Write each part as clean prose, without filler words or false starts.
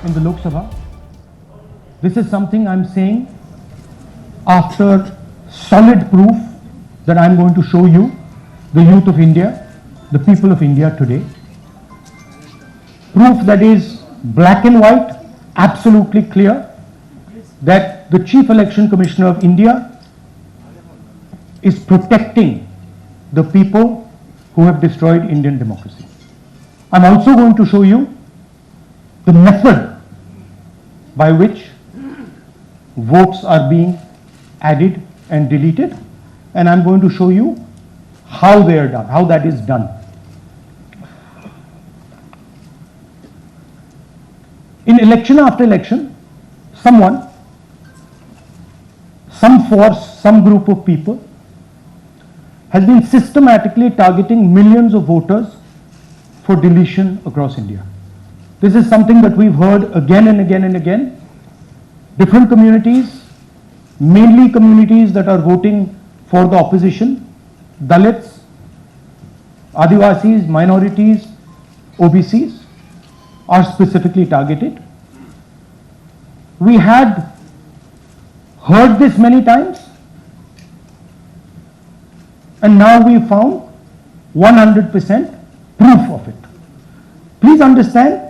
in the Lok Sabha. This is something I'm saying after solid proof that I'm going to show you, the youth of India, the people of India today. Proof that is black and white, absolutely clear, that the Chief Election Commissioner of India is protecting the people who have destroyed Indian democracy. I'm also going to show you the method by which votes are being added and deleted, and I'm going to show you how they are done, how that is done. In election after election, someone, some force, some group of people has been systematically targeting millions of voters for deletion across India. This is something that we've heard again and again and again. Different communities, mainly communities that are voting for the opposition, Dalits, Adivasis, minorities, OBCs, are specifically targeted. We had heard this many times, and now we found 100% proof of it. Please understand,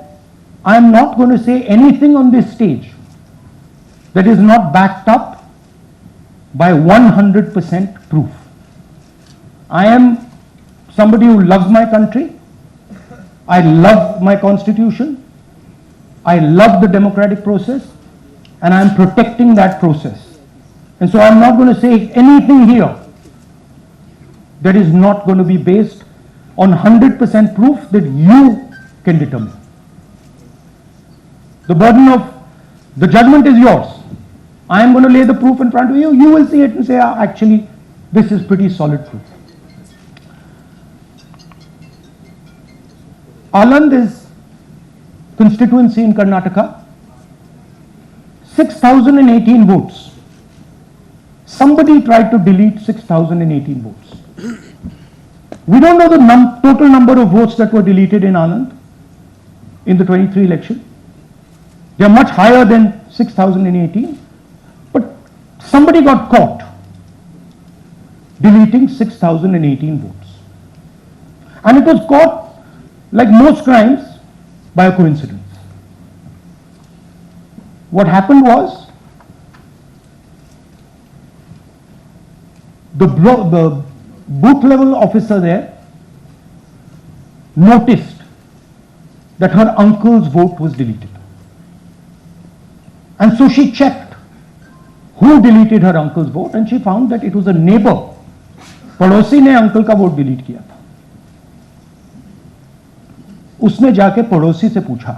I am not going to say anything on this stage that is not backed up by 100% proof. I am somebody who loves my country. I love my constitution. I love the democratic process, and I am protecting that process. And so I am not going to say anything here that is not going to be based on 100% proof that you can determine. The burden of the judgment is yours. I am going to lay the proof in front of you. You will see it and say, actually, this is pretty solid proof. Aland is constituency in Karnataka. 6,018 votes. Somebody tried to delete 6,018 votes. We don't know the total number of votes that were deleted in Aland in the 23 election. They are much higher than 6,018. But somebody got caught deleting 6,018 votes. And it was caught, like most crimes, by a coincidence. What happened was, the booth level officer there noticed that her uncle's vote was deleted. And so she checked who deleted her uncle's vote, and she found that it was a neighbor. पड़ोसी ने uncle का vote delete किया था. उसने जाके पड़ोसी से पूछा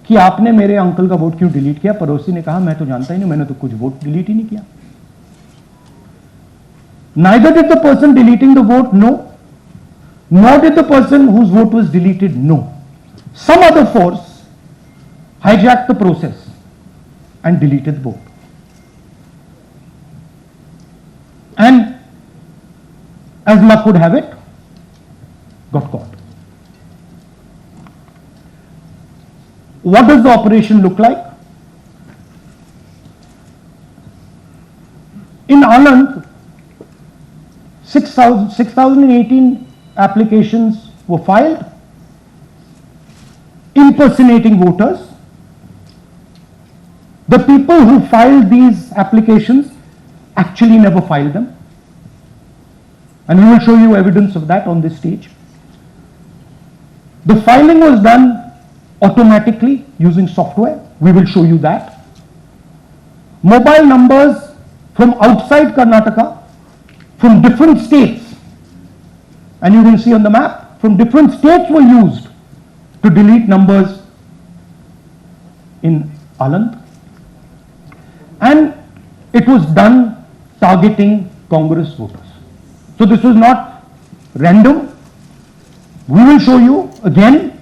कि आपने मेरे अंकल का वोट क्यों डिलीट किया. पड़ोसी ने कहा, मैं तो जानता ही नहीं, मैंने तो कुछ वोट डिलीट ही नहीं किया. Neither did the person deleting the vote know, nor did the person whose vote was deleted know. Some other force hijacked the process and deleted the vote. And as luck would have it, got caught. What does the operation look like? In Anand, 6,018 applications were filed, impersonating voters. The people who filed these applications actually never filed them. And we will show you evidence of that on this stage. The filing was done automatically using software. We will show you that. Mobile numbers from outside Karnataka, from different states, and you can see on the map, from different states were used to delete numbers in Aland. And it was done targeting Congress voters. So this was not random. We will show you again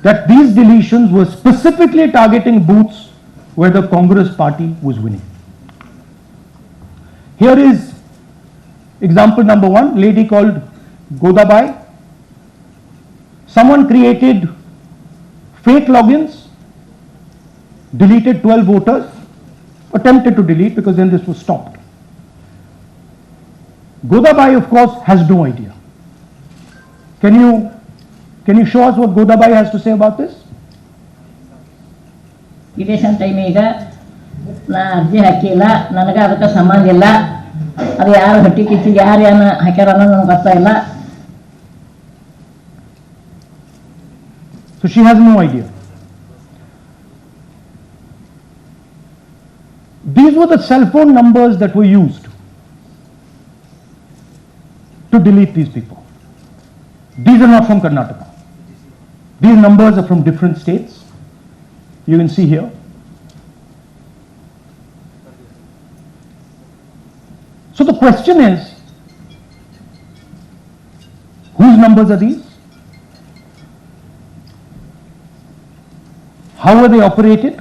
that these deletions were specifically targeting booths where the Congress party was winning. Here is example number one, lady called Godabai. Someone created fake logins deleted 12 voters, attempted to delete because then this was stopped. Godabai, of course, has no idea. Can you show us what Godabai has to say about this? Election time ಈಗ ನಾ ಅರ್ಜಿ ಹಾಕಿಲ್ಲ, ನನಗೆ ಅದಕ್ಕೆ ಸಂಬಂಧ ಇಲ್ಲ, ಅದು ಯಾರು ಹಟ್ಟಿ ಕಿಚ್ಚಿ ಯಾರು ಏನು ಹಾಕ್ಯಾರ ಅನ್ನೋದು ನನಗೆ ಗೊತ್ತಾಗಿಲ್ಲ. So she has no idea. These were the cell phone numbers that were used to delete these people. These are not from Karnataka. These numbers are from different states. You can see here. So the question is, whose numbers are these? How were they operated?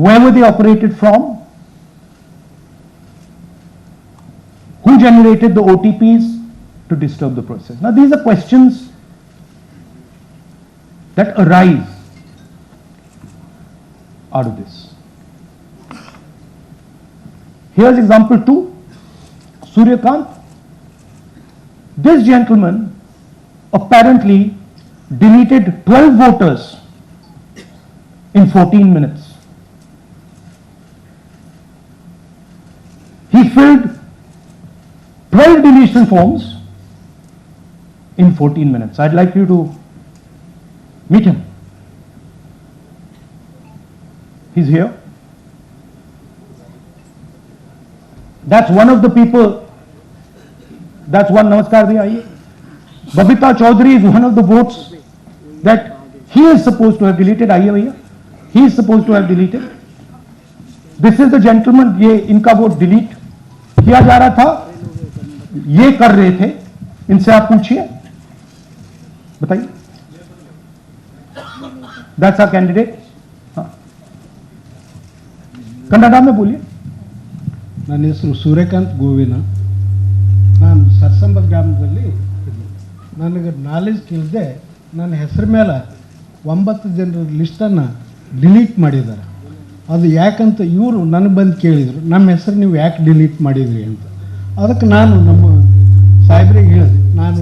Where were they operated from? Who generated the OTPs to disturb the process? Now these are questions that arise out of this. Here's example 2, Suryakant. This gentleman apparently deleted 12 voters in 14 minutes. He filled 12 deletion forms in 14 minutes. I'd like you to meet him. He's here. That's one of the people. That's one. Namaskar bhi aiye. Babita Chaudhary is one of the votes that he is supposed to have deleted. Aiye bhaiya. He is supposed to have deleted. This is the gentleman. ये इनका vote delete किया जा रहा था, ये कर रहे थे. इनसे आप पूछिए, बताइए. That's our candidate. हाँ. कन्नड़ा में बोलिए. ನನ್ನ ಹೆಸರು ಸೂರ್ಯಕಾಂತ್ ಗೋವಿನ. ನಾನು ಸರ್ಸಂಬ ಗ್ರಾಮದಲ್ಲಿ ನನಗೆ ನಾಲೆಜ್ ಇಲ್ಲದೆ ನನ್ನ ಹೆಸರು ಮೇಲೆ 9 ಜನರ ಲಿಸ್ಟನ್ನು ಡಿಲೀಟ್ ಮಾಡಿದ್ದಾರೆ. ಅದು ಯಾಕಂತ ಇವರು ನನಗೆ ಬಂದು ಕೇಳಿದರು, ನಮ್ಮ ಹೆಸರು ನೀವು ಯಾಕೆ ಡಿಲೀಟ್ ಮಾಡಿದ್ರಿ ಅಂತ. ಅದಕ್ಕೆ ನಾನು ನಮ್ಮ ಸಾಹೇಬ್ರಿಗೆ ಹೇಳಿದೆ, ನಾನು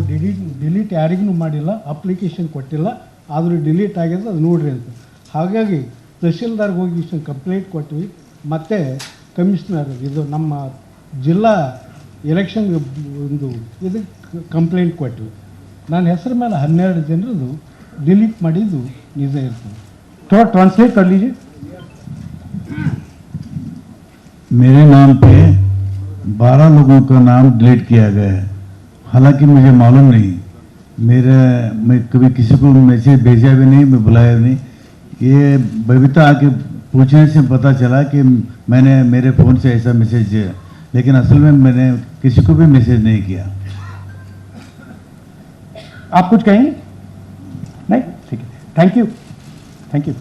ಡಿಲೀಟ್ ಯಾರಿಗೂ ಮಾಡಿಲ್ಲ, ಅಪ್ಲಿಕೇಶನ್ ಕೊಟ್ಟಿಲ್ಲ, ಆದರೂ ಡಿಲೀಟ್ ಆಗಿದೆ, ಅದು ನೋಡ್ರಿ ಅಂತ. ಹಾಗಾಗಿ ತಹಶೀಲ್ದಾರ್ಗೆ ಹೋಗಿ ಕಂಪ್ಲೇಂಟ್ ಕೊಟ್ವಿ. ಮತ್ತು ಕಮಿಷನರ್ ಇದು ನಮ್ಮ ಜಿಲ್ಲಾ ಎಲೆಕ್ಷನ್ ಒಂದು ಇದಕ್ಕೆ ಕಂಪ್ಲೇಂಟ್ ಕೊಟ್ವಿ. ನನ್ನ ಹೆಸರು ಮೇಲೆ 12 ಜನರದು डिलीट ಮಾಡಿದ್ದು ನಿಜ ಇರ್ತದೆ. थोड़ा ट्रांसलेट कर लीजिए. मेरे नाम पे 12 लोगों का नाम डिलीट किया गया है, हालांकि मुझे मालूम नहीं. मैं कभी किसी को मैसेज भेजा भी नहीं, मैं बुलाया भी नहीं. ये बबीता आके पूछने से पता चला कि मैंने मेरे फ़ोन से ऐसा मैसेज, लेकिन असल में मैंने किसी को भी मैसेज नहीं किया. आप कुछ कहेंगे? नहीं, ठीक है. Thank you, thank you.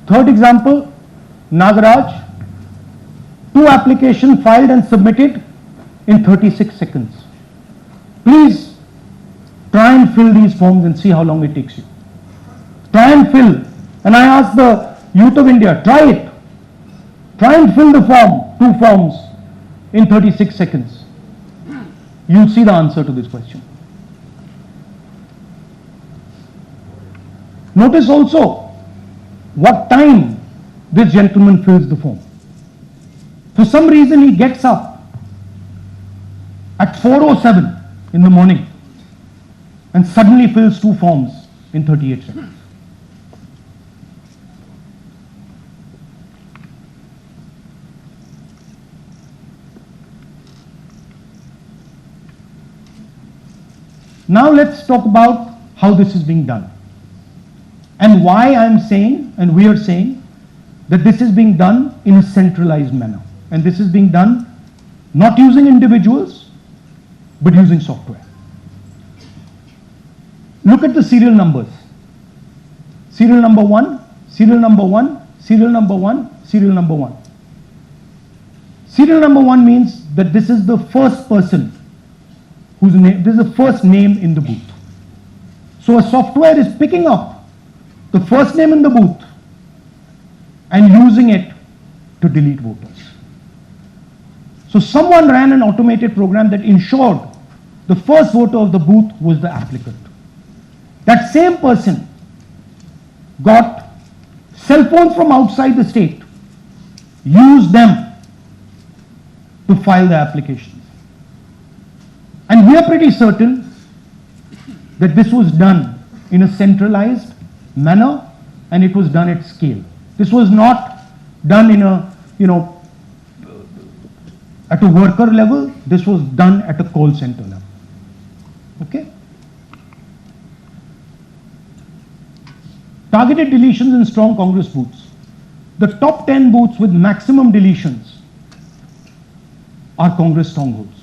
Third example, Nagaraj, 2 applications filed and submitted in 36 seconds. Please try and fill these forms and see how long it takes you. Try and fill. And I ask the youth of India, try it. Try and fill the form, 2 forms in 36 seconds. You'll see the answer to this question. Notice also what time this gentleman fills the form. For some reason he gets up at 4:07 in the morning and suddenly fills 2 forms in 38 seconds. Now let's talk about how this is being done and why I'm saying and we are saying that this is being done in a centralized manner, and this is being done not using individuals but using software. Look at the serial numbers. Serial number 1, serial number 1, serial number 1, serial number 1. Serial number 1 means that this is the first person whose name, this is the first name in the booth. So a software is picking up the first name in the booth and using it to delete voters. So someone ran an automated program that ensured the first voter of the booth was the applicant. That same person got cell phones from outside the state, used them to file the applications. And we are pretty certain that this was done in a centralized manner and it was done at scale. This was not done in a, at a worker level. This was done at a call center level. Okay? Targeted deletions in strong Congress booths. The top 10 booths with maximum deletions are Congress strongholds.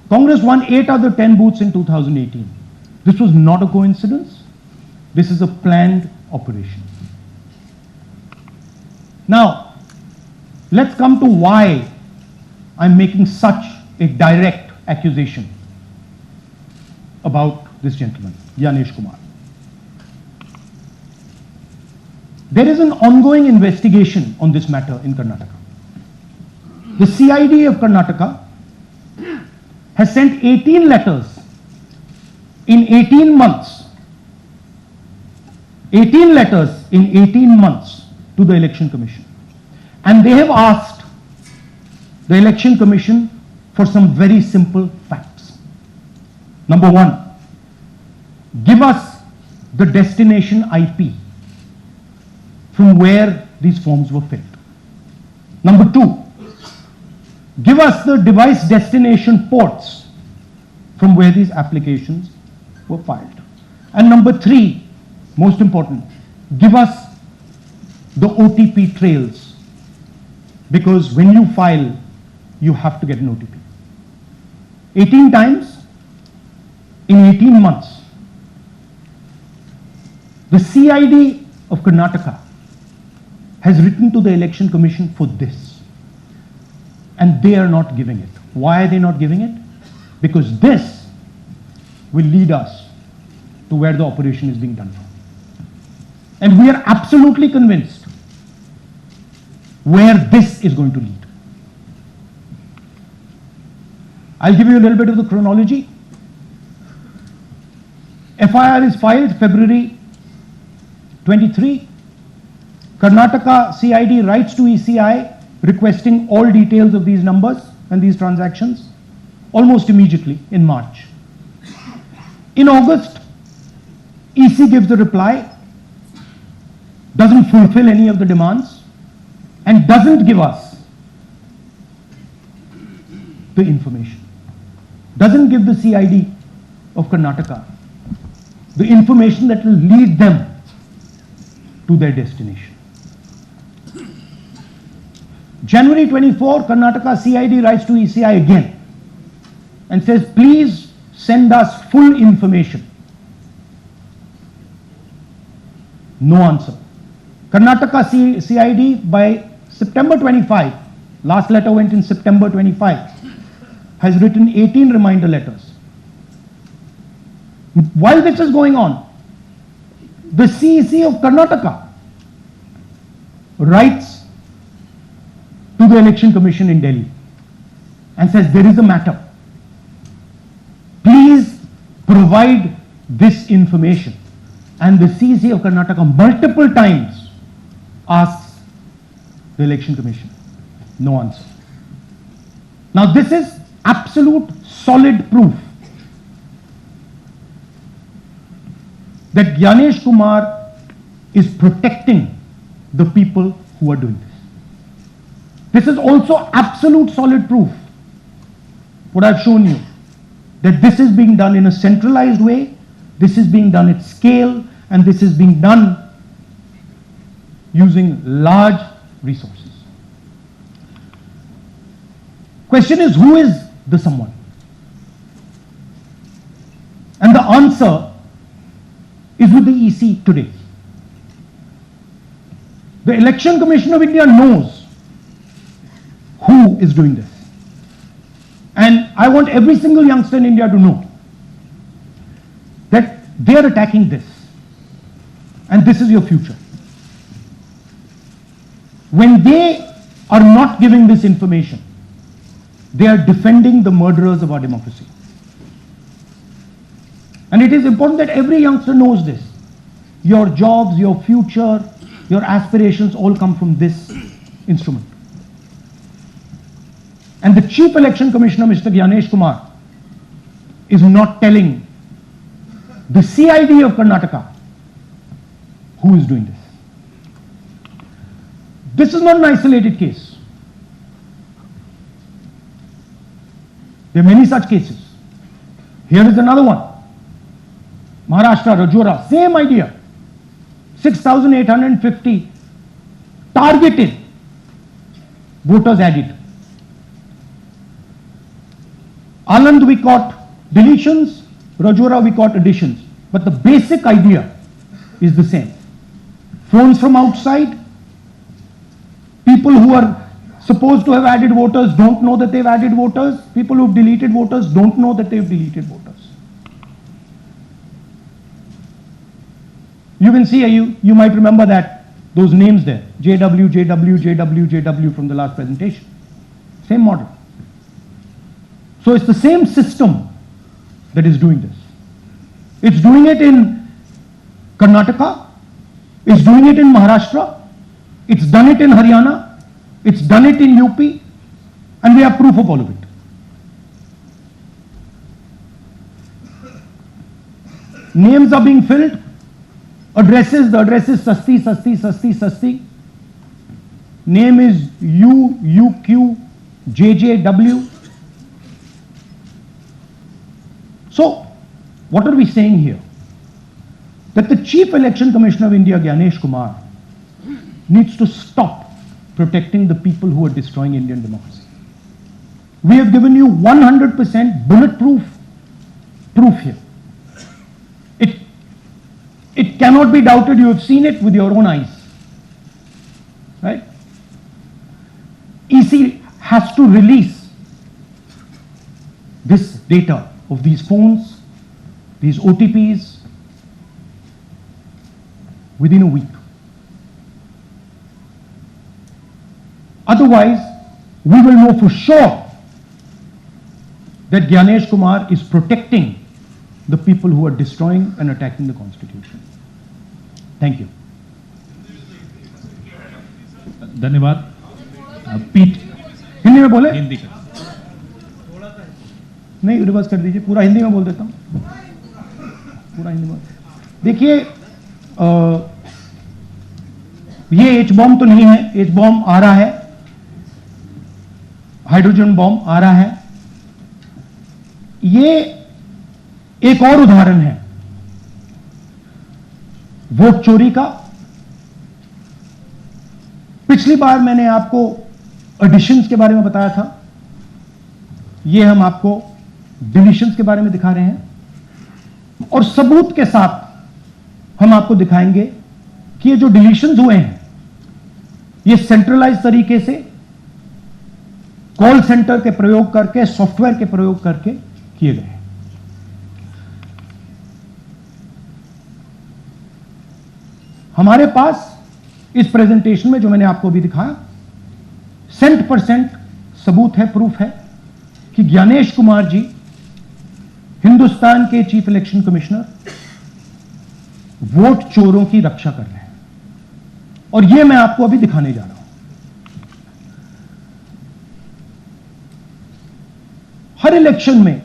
Congress won 8 other 10 booths in 2018. This was not a coincidence. This is a planned operation. Now, let's come to why I'm making such a direct accusation about this gentleman, Gyanesh Kumar. There is an ongoing investigation on this matter in Karnataka. The CID of Karnataka has sent 18 letters in 18 months. 18 letters in 18 months to the Election Commission. And they have asked the Election Commission for some very simple facts. Number one, give us the destination IP from where these forms were filled. Number two, give us the device destination ports from where these applications were filed. And number three, most important, give us the OTP trails, because when you file, you have to get an OTP. 18 times in 18 months. The CID of Karnataka has written to the Election Commission for this, and they are not giving it. Why are they not giving it? Because this will lead us to where the operation is being done from. And we are absolutely convinced where this is going to lead. I'll give you a little bit of the chronology. FIR is filed February 23. Karnataka CID writes to ECI requesting all details of these numbers and these transactions almost immediately in March. In August, EC gives the reply, doesn't fulfill any of the demands, and doesn't give us the information. Doesn't give the CID of Karnataka the information that will lead them to their destination. January 24, Karnataka CID writes to ECI again and says, please send us full information. No answer. Karnataka CID by September 25, last letter went in September 25, has written 18 reminder letters. While this is going on, the CEC of Karnataka writes to the Election Commission in Delhi and says, there is a matter. Please provide this information. And the CEC of Karnataka multiple times asks the Election Commission. No answer. Now this is absolute solid proof that Gyanesh Kumar is protecting the people who are doing this. This is also absolute solid proof, what I've shown you, that this is being done in a centralized way, this is being done at scale, and this is being done using large resources. Question is, who is the someone? And the answer is with the EC today. The Election Commission of India knows who is doing this. And I want every single youngster in India to know They are attacking this. And this is your future. When they are not giving this information, they are defending the murderers of our democracy. And it is important that every youngster knows this. Your jobs, your future, your aspirations all come from this instrument. And the Chief Election Commissioner, Mr. Gyanesh Kumar, is not telling the CID of Karnataka who is doing this. This is not an isolated case. There are many such cases. Here is another one. Maharashtra, Rajora, same idea. 6,850 targeted voters added. Anand we caught deletions, Rajora we caught additions. But the basic idea is the same. Phones from outside, people who are supposed to have added voters don't know that they've added voters, people who've deleted voters don't know that they've deleted voters. You can see, you might remember that, those names there, JW, JW, JW, JW from the last presentation. Same model. So it's the same system that is doing this. It's doing it in Karnataka, it's doing it in Maharashtra, it's done it in Haryana, it's done it in UP, and we have proof of all of it. Names are being filled, addresses, the address is Sasti, Sasti, Sasti, Sasti. Name is UQ, JJW. So, what are we saying here? That the Chief Election Commissioner of India, Gyanesh Kumar, needs to stop protecting the people who are destroying Indian democracy. We have given you 100% bulletproof proof here. It cannot be doubted. You have seen it with your own eyes. Right? EC has to release this data of these phones, these OTPs, within a week. Otherwise, we will know for sure that Gyanesh Kumar is protecting the people who are destroying and attacking the Constitution. Thank you. धन्यवाद। पीठ हिंदी में बोले? हिंदी का नहीं, reverse कर दीजिए, पूरा हिंदी में बोल देता हूं। पूरा हिंदी में देखिए, ये एच बॉम्ब तो नहीं है, एच बॉम्ब आ रहा है, हाइड्रोजन बॉम्ब आ रहा है। ये एक और उदाहरण है वोट चोरी का। पिछली बार मैंने आपको एडिशंस के बारे में बताया था, ये हम आपको डिलीशंस के बारे में दिखा रहे हैं, और सबूत के साथ हम आपको दिखाएंगे कि ये जो डिलीशंस हुए हैं ये सेंट्रलाइज तरीके से कॉल सेंटर के प्रयोग करके, सॉफ्टवेयर के प्रयोग करके किए गए हैं। हमारे पास इस प्रेजेंटेशन में जो मैंने आपको अभी दिखाया 100% सबूत है, प्रूफ है कि ज्ञानेश कुमार जी हिंदुस्तान के चीफ इलेक्शन कमिश्नर वोट चोरों की रक्षा कर रहे हैं, और यह मैं आपको अभी दिखाने जा रहा हूं। हर इलेक्शन में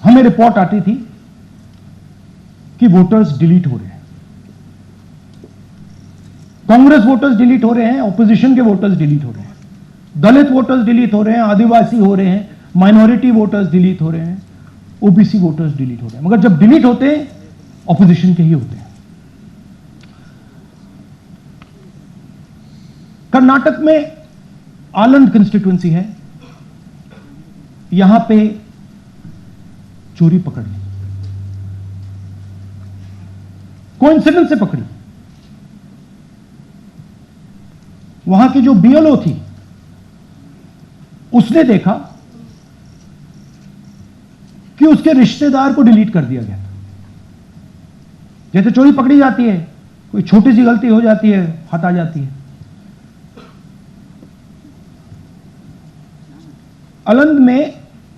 हमें रिपोर्ट आती थी कि वोटर्स डिलीट हो रहे हैं, कांग्रेस वोटर्स डिलीट हो रहे हैं, ऑपोजिशन के वोटर्स डिलीट हो रहे हैं, दलित वोटर्स डिलीट हो रहे हैं, आदिवासी हो रहे हैं, माइनॉरिटी वोटर्स डिलीट हो रहे हैं, ओबीसी वोटर्स डिलीट हो रहे हैं। मगर जब डिलीट होते हैं ऑपोजिशन के ही होते हैं। कर्नाटक में आलंद कंस्टिट्यूएंसी है, यहां पे चोरी पकड़ ली, कोइंसिडेंस से पकड़ी। वहां की जो बीएलओ थी उसने देखा कि उसके रिश्तेदार को डिलीट कर दिया गया था। जैसे चोरी पकड़ी जाती है, कोई छोटी सी गलती हो जाती है, हटा जाती है। अलंद में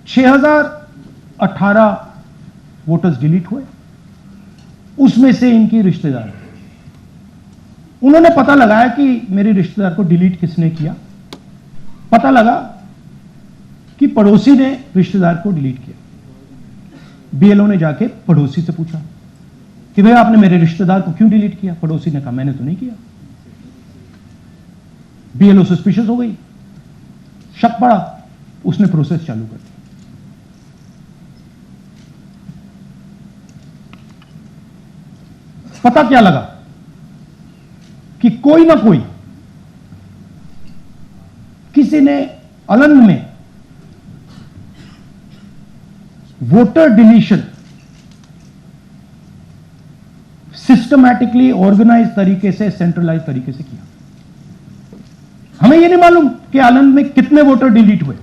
6018 वोटर्स डिलीट हुए, उसमें से इनकी रिश्तेदार। उन्होंने पता लगाया कि मेरे रिश्तेदार को डिलीट किसने किया। पता लगा कि पड़ोसी ने रिश्तेदार को डिलीट किया। बीएलओ ने जाके पड़ोसी से पूछा कि भैया आपने मेरे रिश्तेदार को क्यों डिलीट किया? पड़ोसी ने कहा मैंने तो नहीं किया। बीएलओ सस्पिशियस हो गई, शक पड़ा, उसने प्रोसेस चालू कर दी। पता क्या लगा कि कोई ना कोई, किसी ने अलंद में वोटर डिलीशन सिस्टमैटिकली ऑर्गेनाइज तरीके से, सेंट्रलाइज तरीके से किया। हमें यह नहीं मालूम कि आनंद में कितने वोटर डिलीट हुए,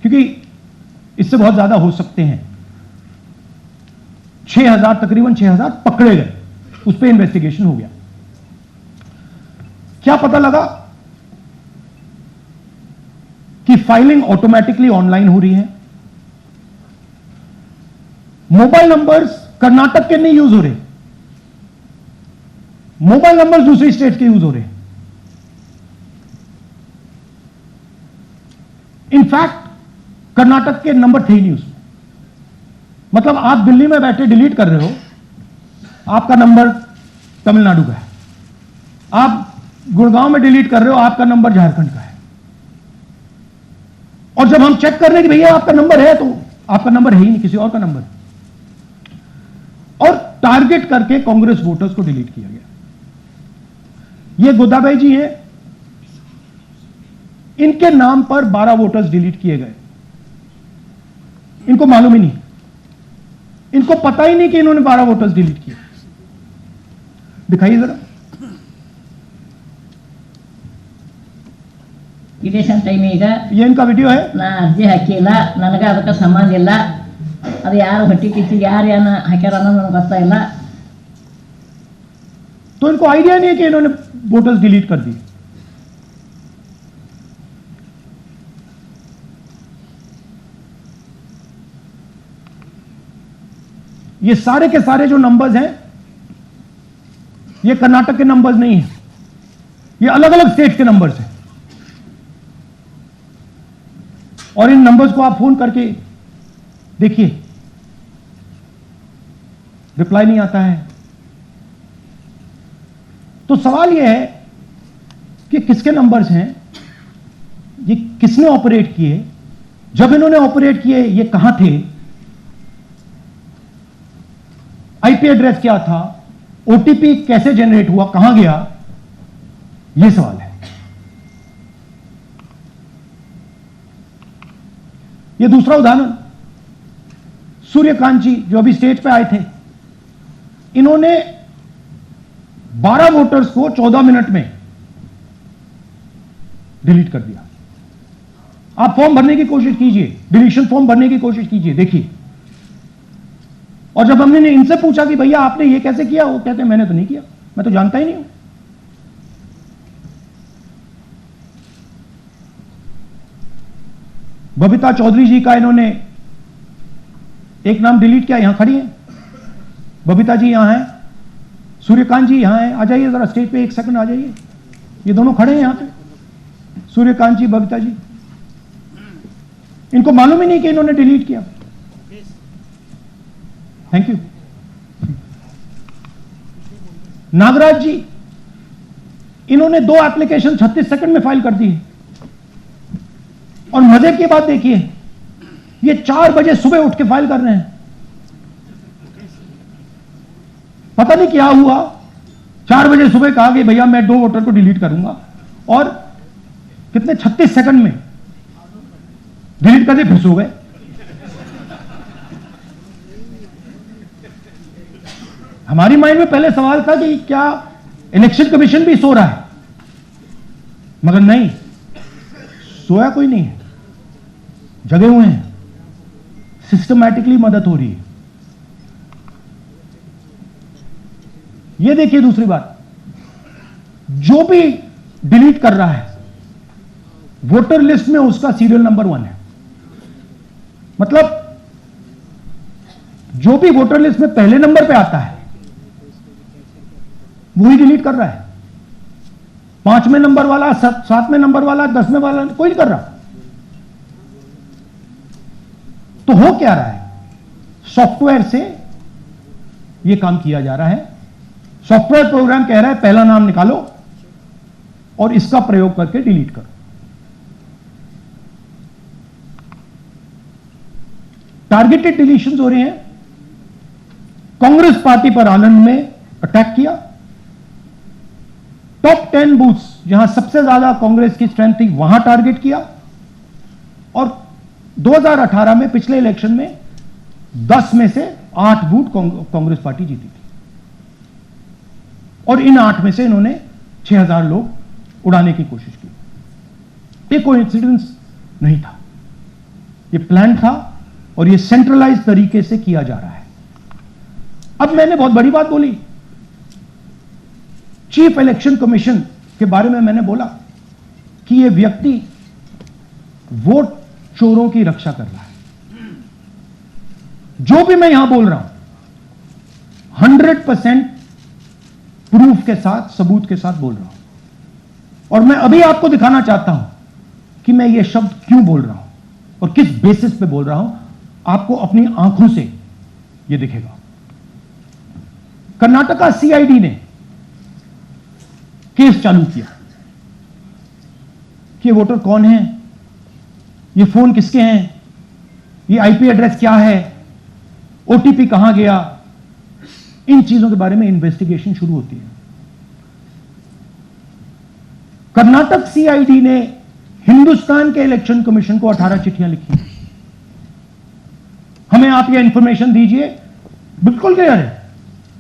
क्योंकि इससे बहुत ज्यादा हो सकते हैं। 6000, तकरीबन 6000 पकड़े गए, उस पर इन्वेस्टिगेशन हो गया। क्या पता लगा कि फाइलिंग ऑटोमेटिकली ऑनलाइन हो रही है। मोबाइल नंबर्स कर्नाटक के नहीं यूज हो रहे, मोबाइल नंबर्स दूसरी स्टेट के यूज हो रहे हैं। इनफैक्ट कर्नाटक के नंबर थे ही नहीं उसमें। मतलब आप दिल्ली में बैठे डिलीट कर रहे हो, आपका नंबर तमिलनाडु का है। आप गुड़गांव में डिलीट कर रहे हो, आपका नंबर झारखंड का है। और जब हम चेक कर रहे हैं कि भैया आपका नंबर है, तो आपका नंबर है ही नहीं, किसी और का नंबर है। और टारगेट करके कांग्रेस वोटर्स को डिलीट किया गया। ये गोदाबाई जी हैं, इनके नाम पर 12 वोटर्स डिलीट किए गए। इनको मालूम ही नहीं, इनको पता ही नहीं कि इन्होंने 12 वोटर्स डिलीट किए। दिखाइए जरा। ಇಲೆಕ್ಷನ್ ಟೈಮ್ ಈಗ ये इनका वीडियो है। ನಾ ಅರ್ಜಿ ಹಾಕಿಲ್ಲ, ನನಗೆ ಅದಕ್ಕೆ ಸಂಬಂಧ ಇಲ್ಲ। ಅದು ಯಾರು ಹೊಟ್ಟಿ ಕಿಚ್ಚಿ ಯಾರು ಏನು ಹಾಕ್ಯಾರ ಅನ್ನೋದು ನನಗೆ ಗೊತ್ತಾಗಿಲ್ಲ। तो इनको आइडिया नहीं है कि इन्होंने वोटर्स डिलीट कर दी। ये सारे के सारे जो नंबर्स हैं, ये कर्नाटक के नंबर्स नहीं हैं, ये अलग अलग स्टेट के नंबर्स हैं। और इन नंबर्स को आप फोन करके देखिए, रिप्लाई नहीं आता है। तो सवाल यह है कि किसके नंबर्स हैं, ये किसने ऑपरेट किए, जब इन्होंने ऑपरेट किए ये कहां थे, आईपी एड्रेस क्या था, ओटीपी कैसे जनरेट हुआ, कहां गया, यह सवाल है। यह दूसरा उदाहरण, सूर्यकांत जी जो अभी स्टेज पे आए थे, इन्होंने 12 वोटर्स को 14 मिनट में डिलीट कर दिया। आप फॉर्म भरने की कोशिश कीजिए, डिलीशन फॉर्म भरने की कोशिश कीजिए, देखिए। और जब हमने इनसे पूछा कि भैया आपने ये कैसे किया, वो कहते हैं मैंने तो नहीं किया, मैं तो जानता ही नहीं हूं। बबीता चौधरी जी का इन्होंने एक नाम डिलीट किया, यहां खड़ी हैं बबीता जी, यहां हैं। सूर्यकांत जी यहां हैं, आ जाइए जरा स्टेज पे, एक सेकंड आ जाइए। ये दोनों खड़े हैं यहां पे, सूर्यकांत जी, बबीता जी। इनको मालूम ही नहीं कि इन्होंने डिलीट किया। Thank you. नागराज जी, इन्होंने 2 एप्लीकेशन 36 सेकंड में फाइल कर दी है। और मजे की बात देखिए, ये 4 बजे सुबह उठ के फाइल कर रहे हैं। पता नहीं क्या हुआ, 4 बजे सुबह कहा कि भैया मैं 2 वोटर को डिलीट करूंगा, और कितने 36 सेकंड में डिलीट करके फिर सो गए। हमारी माइंड में पहले सवाल था कि क्या इलेक्शन कमीशन भी सो रहा है, मगर नहीं, सोया कोई नहीं है, जगे हुए हैं। सिस्टमैटिकली मदद हो रही है। यह देखिए दूसरी बात, जो भी डिलीट कर रहा है वोटर लिस्ट में उसका सीरियल नंबर 1 है। मतलब जो भी वोटर लिस्ट में पहले नंबर पे आता है वही डिलीट कर रहा है। 5वें नंबर वाला, 7वें नंबर वाला, 10वें वाला कोई नहीं कर रहा। तो हो क्या रहा है, सॉफ्टवेयर से यह काम किया जा रहा है। सॉफ्टवेयर प्रोग्राम कह रहा है पहला नाम निकालो और इसका प्रयोग करके डिलीट करो। टारगेटेड डिलीशंस हो रहे हैं। कांग्रेस पार्टी पर आनंद में अटैक किया। टॉप 10 बूथ्स जहां सबसे ज्यादा कांग्रेस की स्ट्रेंथ थी वहां टारगेट किया। और 2018 में पिछले इलेक्शन में 10 में से 8 बूथ कांग्रेस पार्टी जीती थी और इन 8 में से इन्होंने 6000 लोग उड़ाने की कोशिश की। ये कोइंसिडेंस नहीं था, ये प्लान था और ये सेंट्रलाइज तरीके से किया जा रहा है। अब मैंने बहुत बड़ी बात बोली, चीफ इलेक्शन कमीशन के बारे में मैंने बोला कि ये व्यक्ति वोट चोरों की रक्षा कर रहा है। जो भी मैं यहां बोल रहा हूं 100% प्रूफ के साथ, सबूत के साथ बोल रहा हूं। और मैं अभी आपको दिखाना चाहता हूं कि मैं ये शब्द क्यों बोल रहा हूं और किस बेसिस पे बोल रहा हूं। आपको अपनी आंखों से ये दिखेगा। कर्नाटका सीआईडी ने केस चालू किया कि वोटर कौन है, ये फोन किसके हैं, ये आईपी एड्रेस क्या है, ओटीपी कहां गया, इन चीजों के बारे में इन्वेस्टिगेशन शुरू होती है। कर्नाटक सीआईडी ने हिंदुस्तान के इलेक्शन कमीशन को 18 चिट्ठियां लिखी। हमें आप ये इंफॉर्मेशन दीजिए, बिल्कुल क्लियर है।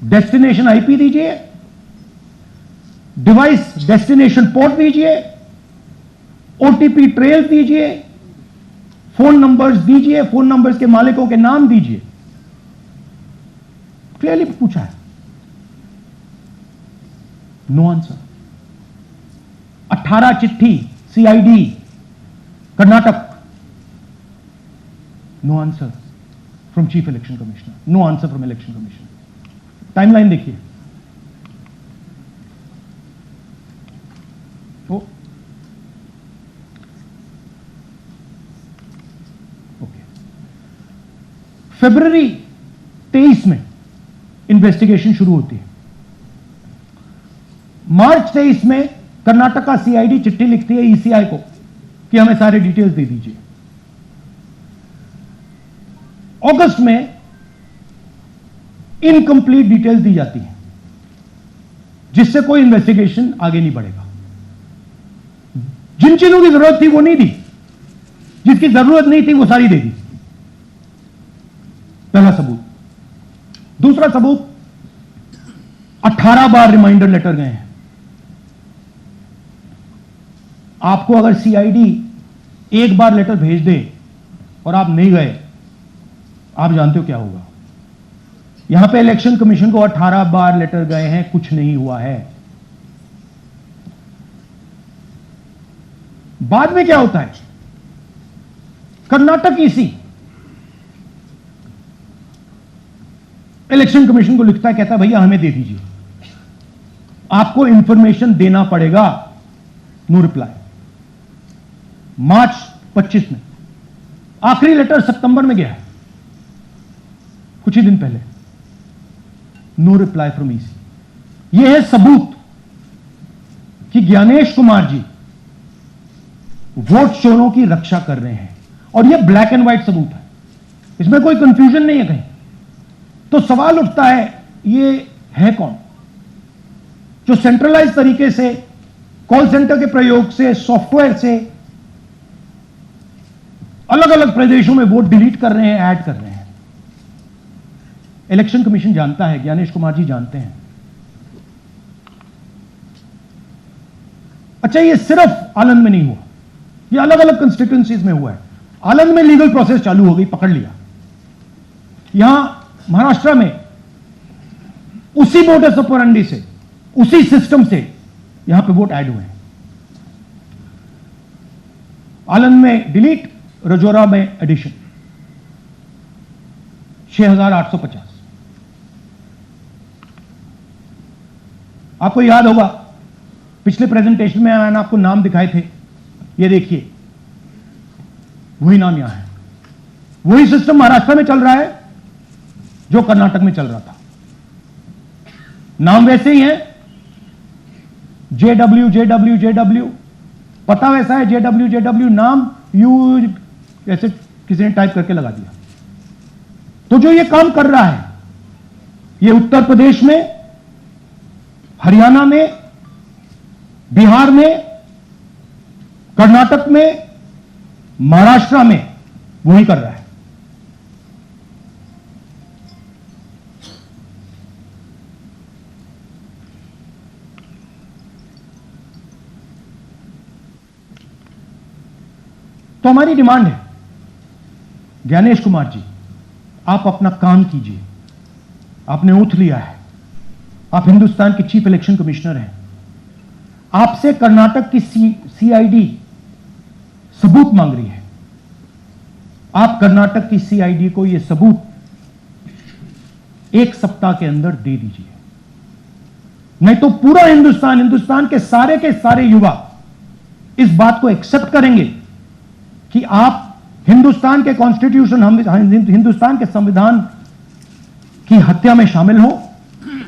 डेस्टिनेशन आईपी दीजिए, डिवाइस डेस्टिनेशन पोर्ट दीजिए, ओटीपी ट्रेल दीजिए, फोन नंबर्स दीजिए, फोन नंबर्स के मालिकों के नाम दीजिए। क्लियरली पूछा है, नो आंसर। 18 चिट्ठी CID Karnataka, no answer from chief election commissioner, no answer from election commission. Timeline देखिए, ओके, फरवरी 23 में इन्वेस्टिगेशन शुरू होती है। मार्च 23 में कर्नाटका सीआईडी चिट्ठी लिखती है ईसीआई को कि हमें सारे डिटेल्स दे दीजिए। अगस्त में इनकंप्लीट डिटेल्स दी जाती है जिससे कोई इन्वेस्टिगेशन आगे नहीं बढ़ेगा। जिन चीजों की जरूरत थी वो नहीं दी, जिसकी जरूरत नहीं थी वो सारी दे दी। पहला सबूत। दूसरा सबूत, 18 बार रिमाइंडर लेटर गए हैं। आपको अगर सीआईडी एक बार लेटर भेज दे और आप नहीं गए, आप जानते हो क्या होगा। यहां पे इलेक्शन कमीशन को 18 बार लेटर गए हैं, कुछ नहीं हुआ है। बाद में क्या होता है, कर्नाटक ईसी इलेक्शन कमीशन को लिखता है, कहता है भैया हमें दे दीजिए, आपको इंफॉर्मेशन देना पड़ेगा। No reply. मार्च 25 में आखिरी लेटर सितंबर में गया है, कुछ ही दिन पहले। No reply from EC. यह है सबूत कि ज्ञानेश कुमार जी वोट चोरों की रक्षा कर रहे हैं, और यह ब्लैक एंड व्हाइट सबूत है, इसमें कोई कंफ्यूजन नहीं है कहीं। तो सवाल उठता है, ये है कौन जो सेंट्रलाइज तरीके से कॉल सेंटर के प्रयोग से, सॉफ्टवेयर से अलग अलग प्रदेशों में वोट डिलीट कर रहे हैं, ऐड कर रहे हैं। इलेक्शन कमीशन जानता है, ज्ञानेश कुमार जी जानते हैं। अच्छा, ये सिर्फ आनंद में नहीं हुआ, ये अलग अलग कंस्टिट्यूएंसीज में हुआ है। आनंद में लीगल प्रोसेस चालू हो गई, पकड़ लिया। यहां महाराष्ट्र में उसी मोडस ऑपरेंडी से, उसी सिस्टम से यहां पे वोट ऐड हुए हैं। आनंद में डिलीट, रजौरा में एडिशन, 6850। आपको याद होगा पिछले प्रेजेंटेशन में मैंने आपको नाम दिखाए थे, ये देखिए वही नाम यहां है। वही सिस्टम महाराष्ट्र में चल रहा है जो कर्नाटक में चल रहा था। नाम वैसे ही है, जेडब्ल्यू जेडब्ल्यू जेडब्ल्यू, पता वैसा है, जेडब्ल्यू जेडब्ल्यू, नाम यू ऐसे किसी ने टाइप करके लगा दिया। तो जो ये काम कर रहा है, ये उत्तर प्रदेश में, हरियाणा में, बिहार में, कर्नाटक में, महाराष्ट्र में वही कर रहा है। तो हमारी डिमांड है, ज्ञानेश कुमार जी, आप अपना काम कीजिए। आपने ओथ लिया है, आप हिंदुस्तान के चीफ इलेक्शन कमिश्नर हैं। आपसे कर्नाटक की सीआईडी सबूत मांग रही है। आप कर्नाटक की सीआईडी को यह सबूत 1 सप्ताह के अंदर दे दीजिए, नहीं तो पूरा हिंदुस्तान के सारे युवा इस बात को एक्सेप्ट करेंगे कि आप हिंदुस्तान के कॉन्स्टिट्यूशन, हिंदुस्तान के संविधान की हत्या में शामिल हो,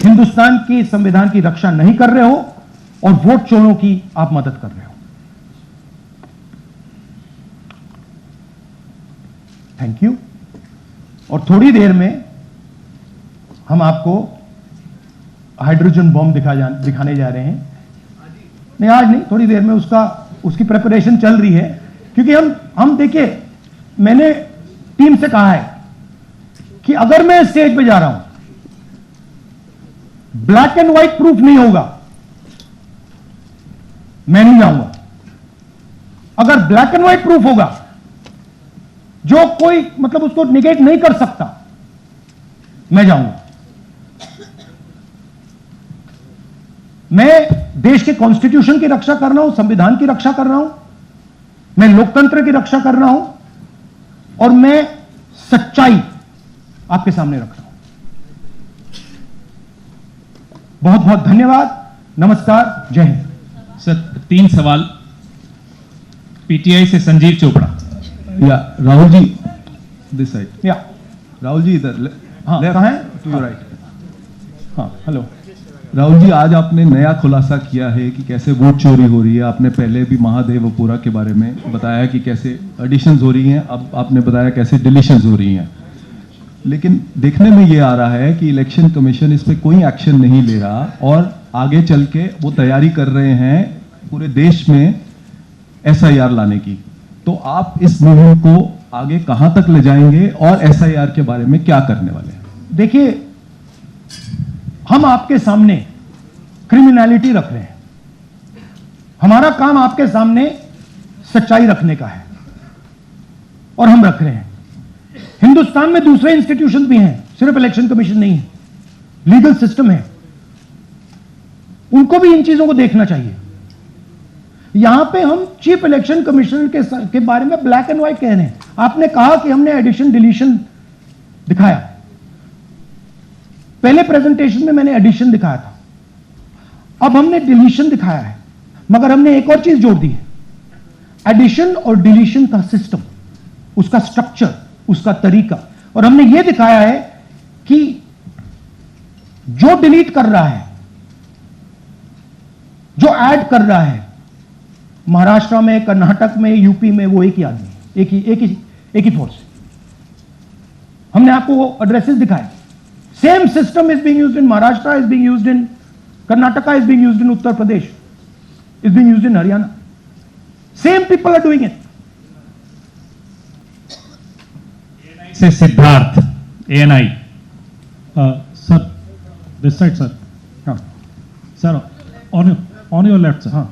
हिंदुस्तान की संविधान की रक्षा नहीं कर रहे हो और वोट चोरों की आप मदद कर रहे हो। Thank you. और थोड़ी देर में हम आपको हाइड्रोजन बॉम्ब दिखाने जा रहे हैं। नहीं, आज नहीं, थोड़ी देर में उसकी प्रिपरेशन चल रही है। क्योंकि हम देखिए, मैंने टीम से कहा है कि अगर मैं स्टेज पे जा रहा हूं, ब्लैक एंड व्हाइट प्रूफ नहीं होगा, मैं नहीं जाऊंगा। अगर ब्लैक एंड व्हाइट प्रूफ होगा, जो कोई मतलब उसको निगेट नहीं कर सकता, मैं जाऊंगा। मैं देश के कॉन्स्टिट्यूशन की रक्षा कर रहा हूं, संविधान की रक्षा कर रहा हूं, मैं लोकतंत्र की रक्षा कर रहा हूं और मैं सच्चाई आपके सामने रख रहा हूं। बहुत बहुत धन्यवाद, नमस्कार, जय हिंद। सर 3 सवाल। पीटीआई से संजीव चोपड़ा। या राहुल जी, दिस साइड। या राहुल जी इधर। हाँ, कहाँ है? To your right. हाँ, हेलो। राहुल जी, आज आपने नया खुलासा किया है कि कैसे वोट चोरी हो रही है। आपने पहले भी महादेवपुरा के बारे में बताया कि कैसे एडिशंस हो रही हैं, अब आपने बताया कैसे डिलीशंस हो रही हैं। लेकिन देखने में ये आ रहा है कि इलेक्शन कमीशन इस पर कोई एक्शन नहीं ले रहा और आगे चल के वो तैयारी कर रहे हैं पूरे देश में एसआईआर लाने की। तो आप इस मुहिम को आगे कहां तक ले जाएंगे और एसआईआर के बारे में क्या करने वाले हैं? देखिए, हम आपके सामने क्रिमिनलिटी रख रहे हैं। हमारा काम आपके सामने सच्चाई रखने का है और हम रख रहे हैं। हिंदुस्तान में दूसरे इंस्टीट्यूशन भी हैं, सिर्फ इलेक्शन कमीशन नहीं है, लीगल सिस्टम है, उनको भी इन चीजों को देखना चाहिए। यहां पे हम चीफ इलेक्शन कमिश्नर के बारे में ब्लैक एंड व्हाइट कह रहे हैं। आपने कहा कि हमने एडिशन डिलीशन दिखाया, पहले प्रेजेंटेशन में मैंने एडिशन दिखाया था, अब हमने डिलीशन दिखाया है, मगर हमने एक और चीज जोड़ दी है। एडिशन और डिलीशन का सिस्टम, उसका स्ट्रक्चर, उसका तरीका, और हमने यह दिखाया है कि जो डिलीट कर रहा है, जो ऐड कर रहा है, महाराष्ट्र में, कर्नाटक में, यूपी में, वो एक ही आदमी, एक ही फोर्स। हमने आपको वो एड्रेसेस दिखाए। Same system is being used in Maharashtra, is being used in Karnataka, is being used in Uttar Pradesh, is being used in Haryana. Same people are doing it. Say Siddharth, ANI। Sir, this side sir. हाँ sir, on your left sir. हाँ,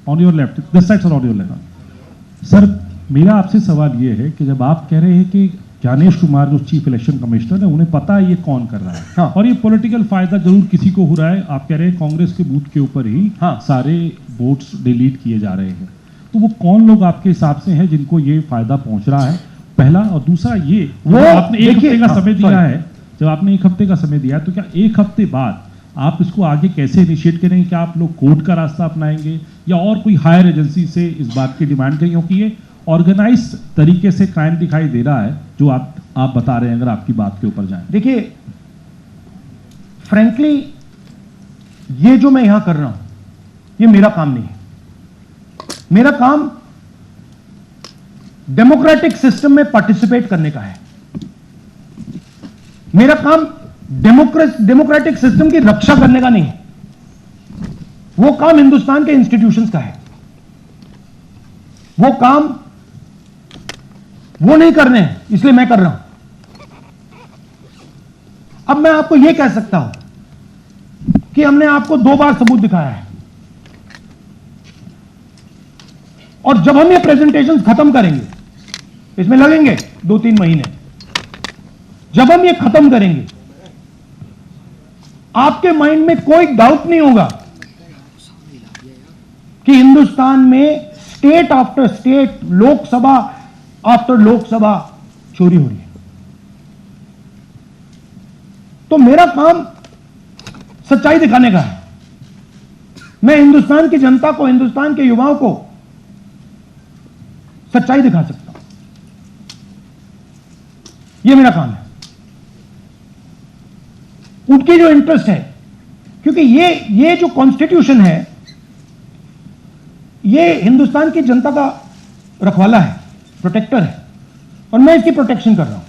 on your left, this side sir, on your left. Sir, मेरा आपसे सवाल ये है कि जब आप कह रहे हैं कि ज्ञानेश कुमार जो चीफ इलेक्शन कमिश्नर है उन्हें पता है ये कौन कर रहा है। हाँ। और ये पॉलिटिकल फायदा जरूर किसी को हो रहा है। आप कह रहे हैं कांग्रेस के बूथ के ऊपर ही हाँ। सारे वोट्स डिलीट किए जा रहे हैं, तो वो कौन लोग आपके हिसाब से हैं जिनको ये फायदा पहुंच रहा है, पहला। और दूसरा ये वो जब आपने एक देखिए, हफ्ते का हाँ, समय दिया sorry। है, जब आपने एक हफ्ते का समय दिया है, तो क्या एक हफ्ते बाद आप इसको आगे कैसे इनिशिएट करेंगे? क्या आप लोग कोर्ट का रास्ता अपनाएंगे या और कोई हायर एजेंसी से इस बात की डिमांड करेंगे? क्योंकि ये ऑर्गेनाइज तरीके से क्राइम दिखाई दे रहा है जो आप बता रहे हैं, अगर आपकी बात के ऊपर जाएं। देखिए, फ्रैंकली ये जो मैं यहां कर रहा हूं ये मेरा काम नहीं है। मेरा काम डेमोक्रेटिक सिस्टम में पार्टिसिपेट करने का है। मेरा काम डेमोक्रेटिक सिस्टम की रक्षा करने का नहीं है। वो काम हिंदुस्तान के इंस्टीट्यूशंस का है। वो काम वो नहीं करने हैं, इसलिए मैं कर रहा हूं। अब मैं आपको यह कह सकता हूं कि हमने आपको 2 बार सबूत दिखाया है, और जब हम ये प्रेजेंटेशंस खत्म करेंगे, इसमें लगेंगे 2-3 महीने, जब हम ये खत्म करेंगे आपके माइंड में कोई डाउट नहीं होगा कि हिंदुस्तान में state after state, Lok Sabha after Lok Sabha चोरी हो रही है। तो मेरा काम सच्चाई दिखाने का है। मैं हिंदुस्तान की जनता को, हिंदुस्तान के युवाओं को सच्चाई दिखा सकता हूं। यह मेरा काम है। उनकी जो इंटरेस्ट है, क्योंकि ये जो कॉन्स्टिट्यूशन है ये हिंदुस्तान की जनता का रखवाला है, प्रोटेक्टर है, और मैं इसकी प्रोटेक्शन कर रहा हूं।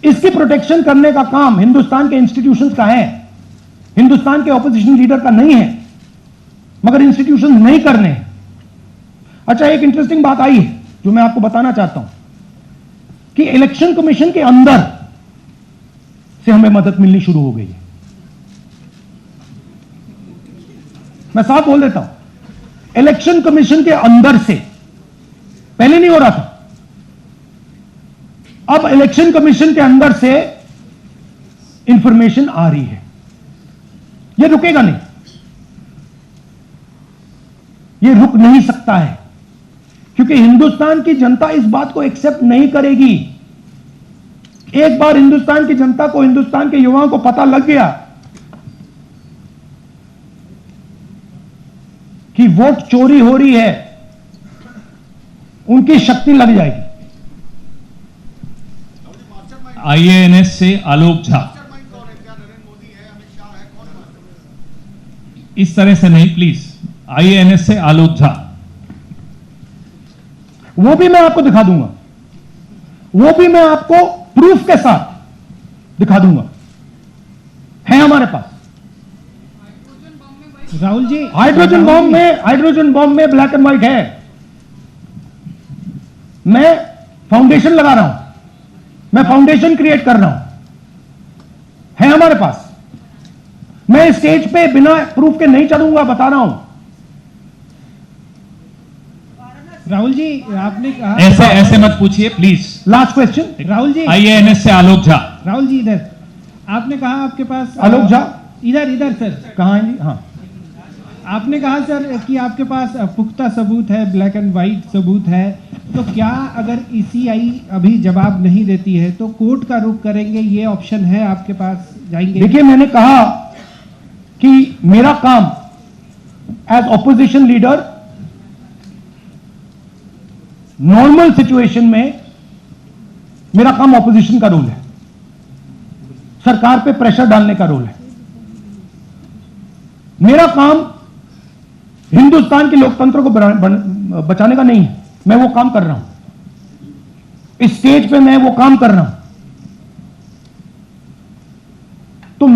इसकी प्रोटेक्शन करने का काम हिंदुस्तान के इंस्टीट्यूशंस का है, हिंदुस्तान के ऑपोजिशन लीडर का नहीं है, मगर इंस्टीट्यूशंस नहीं करने हैं। अच्छा, एक इंटरेस्टिंग बात आई है जो मैं आपको बताना चाहता हूं कि इलेक्शन कमीशन के अंदर से हमें मदद मिलनी शुरू हो गई है। मैं साफ बोल देता हूं, इलेक्शन कमीशन के अंदर से, पहले नहीं हो रहा था, अब इलेक्शन कमीशन के अंदर से इंफॉर्मेशन आ रही है। यह रुकेगा नहीं, यह रुक नहीं सकता है, क्योंकि हिंदुस्तान की जनता इस बात को एक्सेप्ट नहीं करेगी। एक बार हिंदुस्तान की जनता को, हिंदुस्तान के युवाओं को पता लग गया कि वोट चोरी हो रही है, उनकी शक्ति लग जाएगी। आईएएनएस से आलोक झा। इस तरह से नहीं प्लीज। आईएएनएस से आलोक झा। वो भी मैं आपको दिखा दूंगा, वो भी मैं आपको प्रूफ के साथ दिखा दूंगा, है हमारे पास। राहुल जी, हाइड्रोजन बॉम्ब में ब्लैक एंड व्हाइट है। मैं फाउंडेशन लगा रहा हूं, मैं फाउंडेशन क्रिएट कर रहा हूं, है हमारे पास। मैं स्टेज पे बिना प्रूफ के नहीं चढ़ूंगा, बता रहा हूं। राहुल जी, आपने कहा ऐसे मत पूछिए please. Last question, Rahul ji, IANS से आलोक झा। राहुल जी इधर। आपने कहा आपके पास आलोक झा इधर सर। कहां है जी? हाँ, आपने कहा सर कि आपके पास पुख्ता सबूत है, ब्लैक एंड व्हाइट सबूत है, तो क्या अगर ईसीआई अभी जवाब नहीं देती है तो कोर्ट का रुख करेंगे, ये ऑप्शन है आपके पास, जाएंगे? देखिए, मैंने कहा कि मेरा काम as opposition leader normal situation में मेरा काम ऑपोजिशन का रोल है, सरकार पे प्रेशर डालने का रोल है। मेरा काम हिंदुस्तान के लोकतंत्र को बचाने का नहीं है। मैं वो काम कर रहा हूं, इस स्टेज पे मैं वो काम कर रहा हूं। तो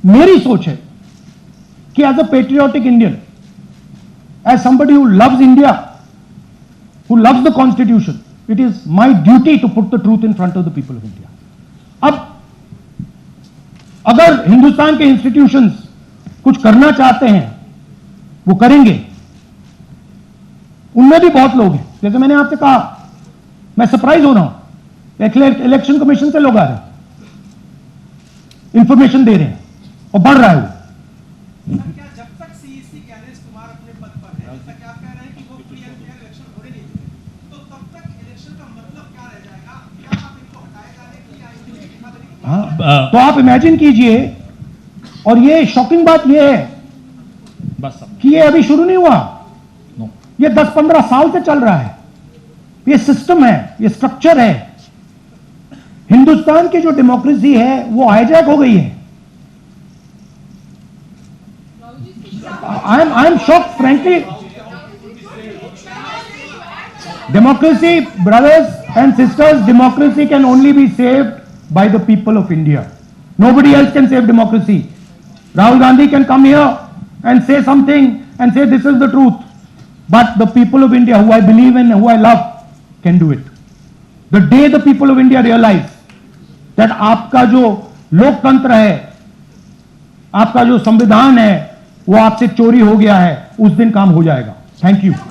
मेरी सोच है कि as a patriotic Indian, as somebody who loves India, who loves the constitution, it is my duty to put the truth in front of the people of India. अब अगर हिंदुस्तान के इंस्टीट्यूशंस कुछ करना चाहते हैं, वो करेंगे। उनमें भी बहुत लोग हैं, जैसे मैंने आपसे कहा मैं सरप्राइज हो रहा हूं, इलेक्शन कमीशन से लोग आ रहे हैं, इंफॉर्मेशन दे रहे हैं और बढ़ रहा है वो। क्या जब तक सीईसी ज्ञानेश कुमार अपने पद पर है, जब तक आप कह रहे हैं कि वो फ्री एंड फेयर इलेक्शन होने नहीं देंगे, तो तब तक इलेक्शन का मतलब क्या रह जाएगा? क्या आप इनको हटाए जाने के लिए आएंगे? तो आप इमेजिन कीजिए, और ये शॉकिंग बात ये है बस कि ये अभी शुरू नहीं हुआ, ये 10-15 साल से चल रहा है। ये सिस्टम है, ये स्ट्रक्चर है। हिंदुस्तान की जो डेमोक्रेसी है वो हाईजैक हो गई है। I am shocked frankly. Democracy, brothers and sisters, democracy can only be saved by the people of India. Nobody else can save democracy. Rahul Gandhi can come here and say something and say this is the truth. But the people of India, who I believe in, who I love, can do it. The day the people of India realize that आपका जो लोकतंत्र है, आपका जो संविधान है, वो आपसे चोरी हो गया है, उस दिन काम हो जाएगा। Thank you.